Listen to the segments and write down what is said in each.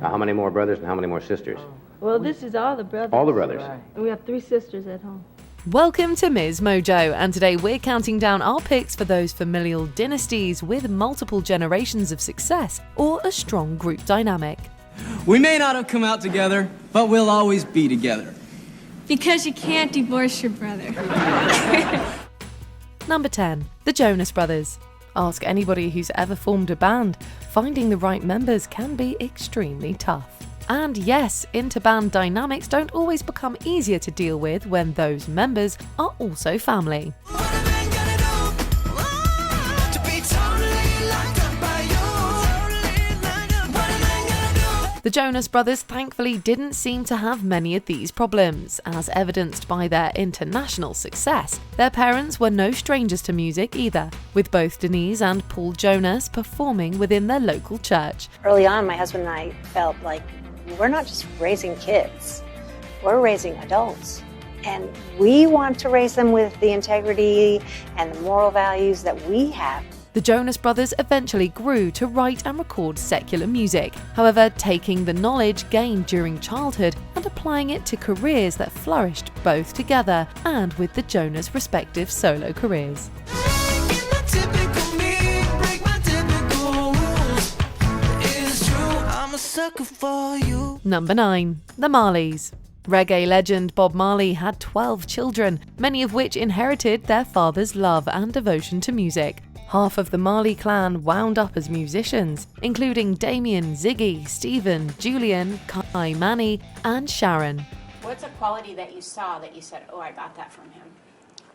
How many more brothers and how many more sisters? Well, this is all the brothers. All the brothers. Right. And we have 3 sisters at home. Welcome to Ms. Mojo, and today we're counting down our picks for those familial dynasties with multiple generations of success or a strong group dynamic. We may not have come out together, but we'll always be together. Because you can't divorce your brother. Number 10. The Jonas Brothers. Ask anybody who's ever formed a band. Finding the right members can be extremely tough. And yes, inter-band dynamics don't always become easier to deal with when those members are also family. The Jonas Brothers thankfully didn't seem to have many of these problems, as evidenced by their international success. Their parents were no strangers to music either, with both Denise and Paul Jonas performing within their local church. Early on, my husband and I felt like we're not just raising kids, we're raising adults. And we want to raise them with the integrity and the moral values that we have. The Jonas Brothers eventually grew to write and record secular music, however, taking the knowledge gained during childhood and applying it to careers that flourished both together and with the Jonas' respective solo careers. Number 9. The Marleys. Reggae legend Bob Marley had 12 children, many of which inherited their father's love and devotion to music. Half of the Marley clan wound up as musicians, including Damien, Ziggy, Stephen, Julian, Kai, Manny, and Sharon. What's a quality that you saw that you said, oh, I got that from him?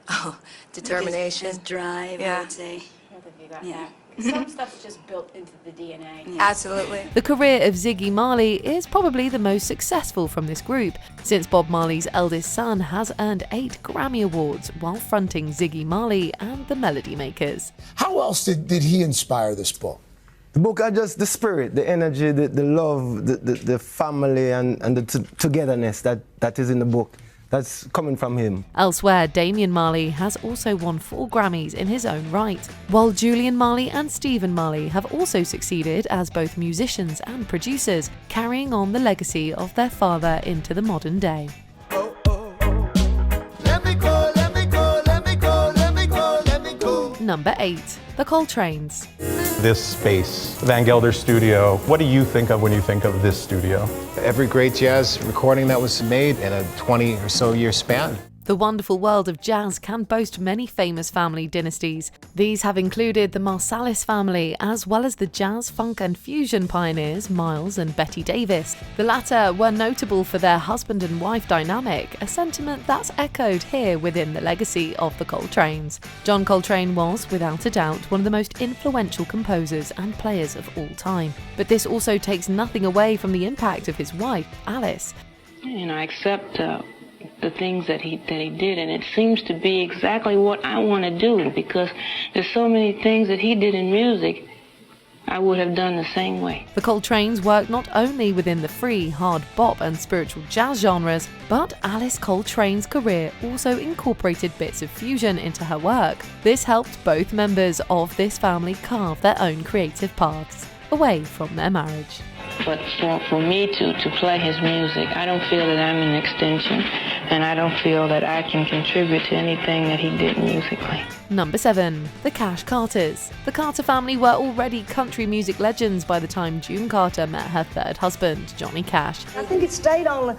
Oh, determination. His drive, yeah. I would say. Yeah. Some stuff's just built into the DNA. Yeah. Absolutely. The career of Ziggy Marley is probably the most successful from this group, since Bob Marley's eldest son has earned 8 Grammy Awards while fronting Ziggy Marley and the Melody Makers. How else did he inspire this book? The book are just the spirit, the energy, the love, the family and the togetherness that is in the book. That's coming from him. Elsewhere, Damian Marley has also won 4 Grammys in his own right, while Julian Marley and Stephen Marley have also succeeded as both musicians and producers, carrying on the legacy of their father into the modern day. Number 8. The Coltranes. This space, Van Gelder Studio, what do you think of when you think of this studio? Every great jazz recording that was made in a 20 or so year span. The wonderful world of jazz can boast many famous family dynasties. These have included the Marsalis family, as well as the jazz, funk and fusion pioneers Miles and Betty Davis. The latter were notable for their husband and wife dynamic, a sentiment that's echoed here within the legacy of the Coltranes. John Coltrane was, without a doubt, one of the most influential composers and players of all time. But this also takes nothing away from the impact of his wife, Alice. I accept the things that he did, and it seems to be exactly what I want to do, because there's so many things that he did in music I would have done the same way. The Coltranes worked not only within the free, hard bop and spiritual jazz genres, but Alice Coltrane's career also incorporated bits of fusion into her work. This helped both members of this family carve their own creative paths away from their marriage. But for me to play his music, I don't feel that I'm an extension, and I don't feel that I can contribute to anything that he did musically. Number 7. The Cash Carters. The Carter family were already country music legends by the time June Carter met her third husband, Johnny Cash. I think it stayed on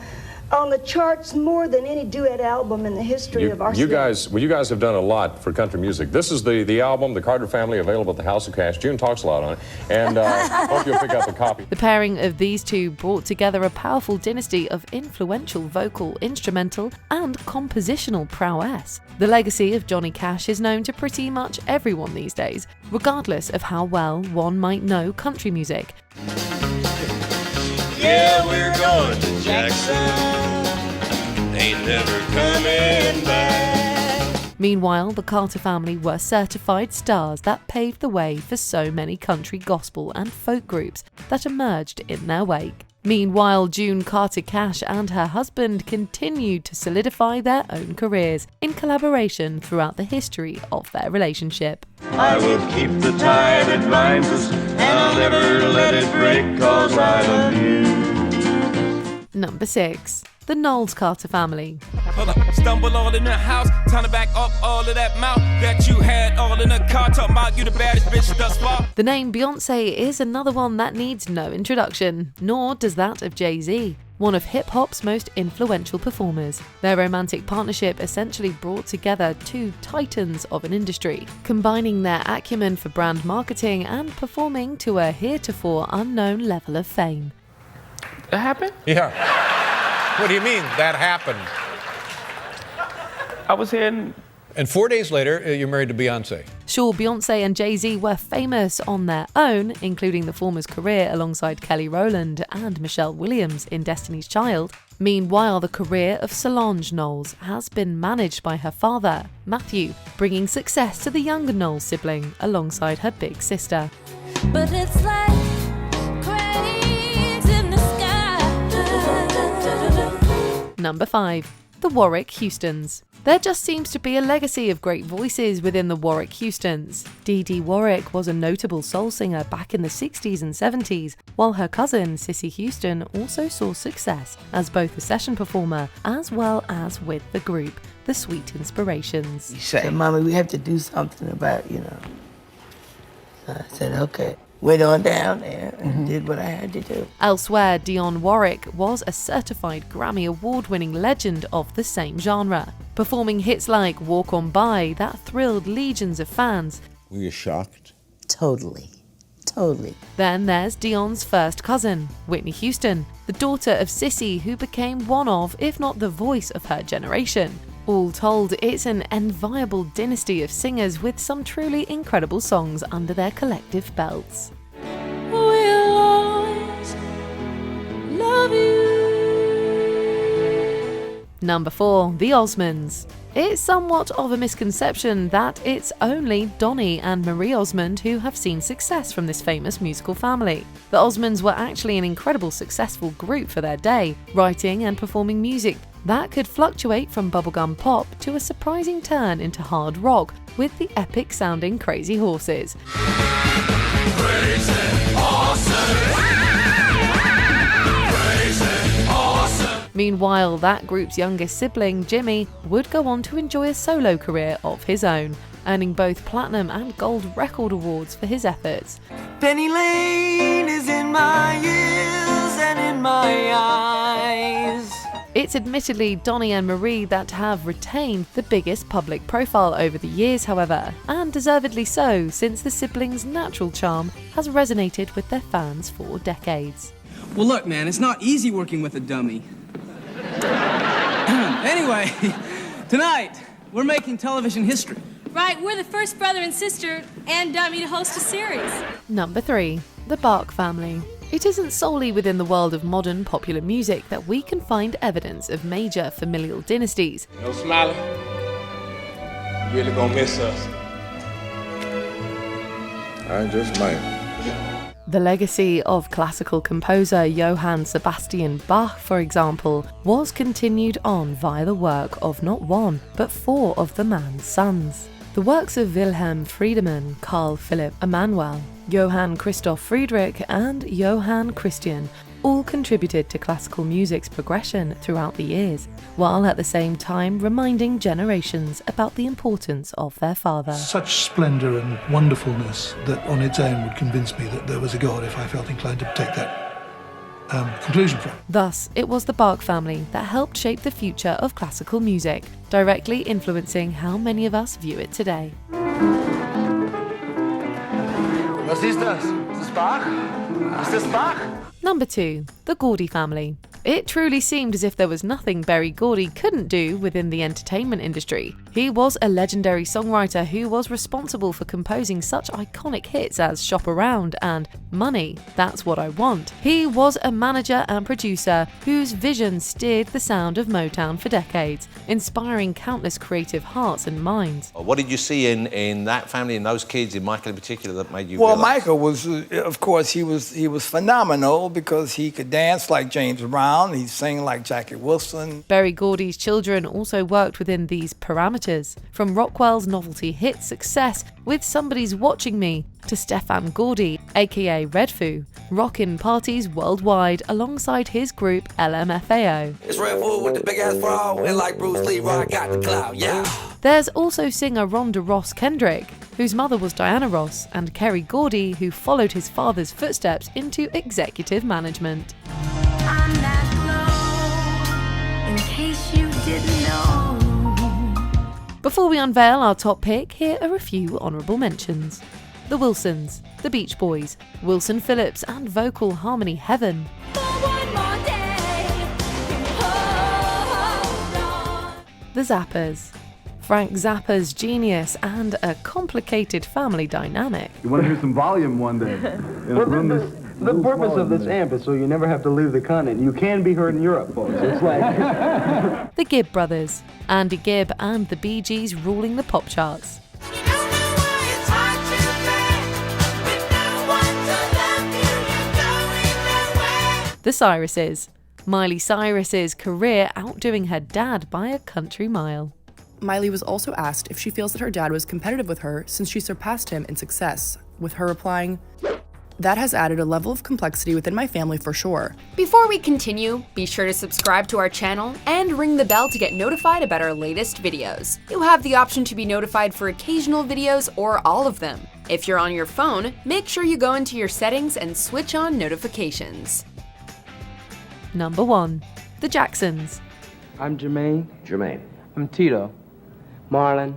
the charts more than any duet album in the history of our city. You guys have done a lot for country music. This is the album, The Carter Family, available at the House of Cash. June talks a lot on it, and hope you'll pick up a copy. The pairing of these two brought together a powerful dynasty of influential vocal, instrumental, and compositional prowess. The legacy of Johnny Cash is known to pretty much everyone these days, regardless of how well one might know country music. Yeah, we're going to Jackson. Ain't never coming back. Meanwhile, the Carter family were certified stars that paved the way for so many country, gospel and folk groups that emerged in their wake. Meanwhile, June Carter Cash and her husband continued to solidify their own careers in collaboration throughout the history of their relationship. I will keep the tie that binds us, and I'll never let it break, 'cause I love you. Number 6. The Knowles-Carter family. Hold up, stumble all in the house, time to back up all of that mouth that you had all in the car, talking about you the baddest bitch thus far. The name Beyoncé is another one that needs no introduction, nor does that of Jay-Z, one of hip-hop's most influential performers. Their romantic partnership essentially brought together two titans of an industry, combining their acumen for brand marketing and performing to a heretofore unknown level of fame. That happened? Yeah. What do you mean, that happened? I was here and 4 days later, you're married to Beyonce. Sure, Beyonce and Jay-Z were famous on their own, including the former's career alongside Kelly Rowland and Michelle Williams in Destiny's Child. Meanwhile, the career of Solange Knowles has been managed by her father, Matthew, bringing success to the younger Knowles sibling alongside her big sister. But it's like cranes in the sky. Number 5. The Warwick-Houstons. There just seems to be a legacy of great voices within the Warwick-Houstons. Dee Dee Warwick was a notable soul singer back in the 60s and 70s, while her cousin, Cissy Houston, also saw success as both a session performer as well as with the group, the Sweet Inspirations. She said, Mommy, we have to do something about, I said, okay. Went on down there and did what I had to do. Elsewhere, Dionne Warwick was a certified Grammy Award-winning legend of the same genre, performing hits like Walk On By that thrilled legions of fans. Were you shocked? Totally. Then there's Dionne's first cousin, Whitney Houston, the daughter of Cissy, who became one of, if not the voice of her generation. All told, it's an enviable dynasty of singers with some truly incredible songs under their collective belts. We'll always love you. Number 4. The Osmonds. It's somewhat of a misconception that it's only Donny and Marie Osmond who have seen success from this famous musical family. The Osmonds were actually an incredible successful group for their day, writing and performing music that could fluctuate from bubblegum pop to a surprising turn into hard rock with the epic sounding Crazy Horses. Crazy horses. Crazy horses. Meanwhile, that group's youngest sibling, Jimmy, would go on to enjoy a solo career of his own, earning both platinum and gold record awards for his efforts. Penny Lane is in my ears and in my eyes. It's admittedly Donny and Marie that have retained the biggest public profile over the years, however, and deservedly so, since the siblings' natural charm has resonated with their fans for decades. Well, look, man, it's not easy working with a dummy. Anyway, tonight, we're making television history. Right, we're the first brother and sister and dummy to host a series. Number 3. The Bach Family. It isn't solely within the world of modern popular music that we can find evidence of major familial dynasties. No Smiley, you really gonna miss us. I just might. The legacy of classical composer Johann Sebastian Bach, for example, was continued on via the work of not one, but 4 of the man's sons. The works of Wilhelm Friedemann, Carl Philipp Emanuel, Johann Christoph Friedrich and Johann Christian all contributed to classical music's progression throughout the years, while at the same time reminding generations about the importance of their father. Such splendour and wonderfulness that on its own would convince me that there was a God if I felt inclined to take that conclusion from. Thus, it was the Bach family that helped shape the future of classical music, directly influencing how many of us view it today. Was ist das? Ist das Bach? Ist das Bach? Number 2. The Gordy family. It truly seemed as if there was nothing Berry Gordy couldn't do within the entertainment industry. He was a legendary songwriter who was responsible for composing such iconic hits as Shop Around and Money, That's What I Want. He was a manager and producer whose vision steered the sound of Motown for decades, inspiring countless creative hearts and minds. What did you see in that family, in those kids, in Michael in particular, that made you Well, realize? Michael was, of course, he was phenomenal because he could dance like James Brown. He sang like Jackie Wilson. Berry Gordy's children also worked within these parameters, from Rockwell's novelty hit success with Somebody's Watching Me to Stefan Gordy aka Redfoo, rockin' parties worldwide alongside his group LMFAO. It's Red Food with the big ass bra, and like Bruce Lee, I got the clout, yeah. There's also singer Rhonda Ross Kendrick, whose mother was Diana Ross, and Kerry Gordy, who followed his father's footsteps into executive management. I'm that glow, in case you didn't know. Before we unveil our top pick, here are a few honourable mentions. The Wilsons, the Beach Boys, Wilson Phillips and vocal harmony heaven. The Zappers, Frank Zappa's genius and a complicated family dynamic. You want to hear some volume one day? The purpose of this amp is so you never have to leave the continent. You can be heard in Europe, folks. It's like... The Gibb Brothers, Andy Gibb and the Bee Gees ruling the pop charts. The Cyruses, Miley Cyrus's career outdoing her dad by a country mile. Miley was also asked if she feels that her dad was competitive with her since she surpassed him in success, with her replying, "That has added a level of complexity within my family for sure." Before we continue, be sure to subscribe to our channel and ring the bell to get notified about our latest videos. You have the option to be notified for occasional videos or all of them. If you're on your phone, make sure you go into your settings and switch on notifications. Number 1. The Jacksons. I'm Jermaine. Jermaine. I'm Tito. Marlon.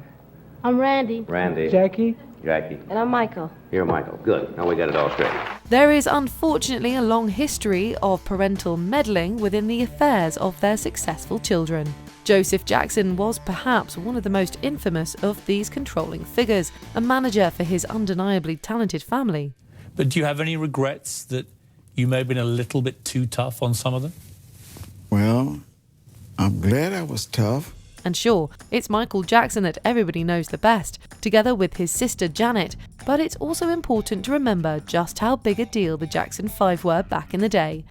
I'm Randy. Randy. Jackie. Jackie. And I'm Michael. You're Michael. Good. Now we got it all straight. There is unfortunately a long history of parental meddling within the affairs of their successful children. Joseph Jackson was perhaps one of the most infamous of these controlling figures, a manager for his undeniably talented family. But do you have any regrets that you may have been a little bit too tough on some of them? Well, I'm glad I was tough. And sure, it's Michael Jackson that everybody knows the best, together with his sister Janet, but it's also important to remember just how big a deal the Jackson 5 were back in the day.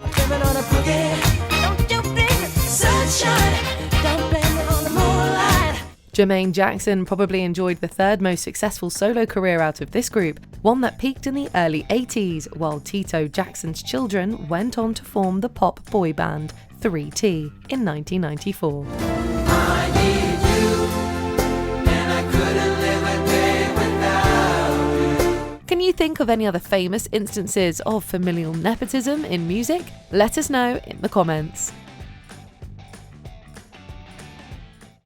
Jermaine Jackson probably enjoyed the third most successful solo career out of this group, one that peaked in the early 80s, while Tito Jackson's children went on to form the pop boy band 3T in 1994. Can you think of any other famous instances of familial nepotism in music? Let us know in the comments.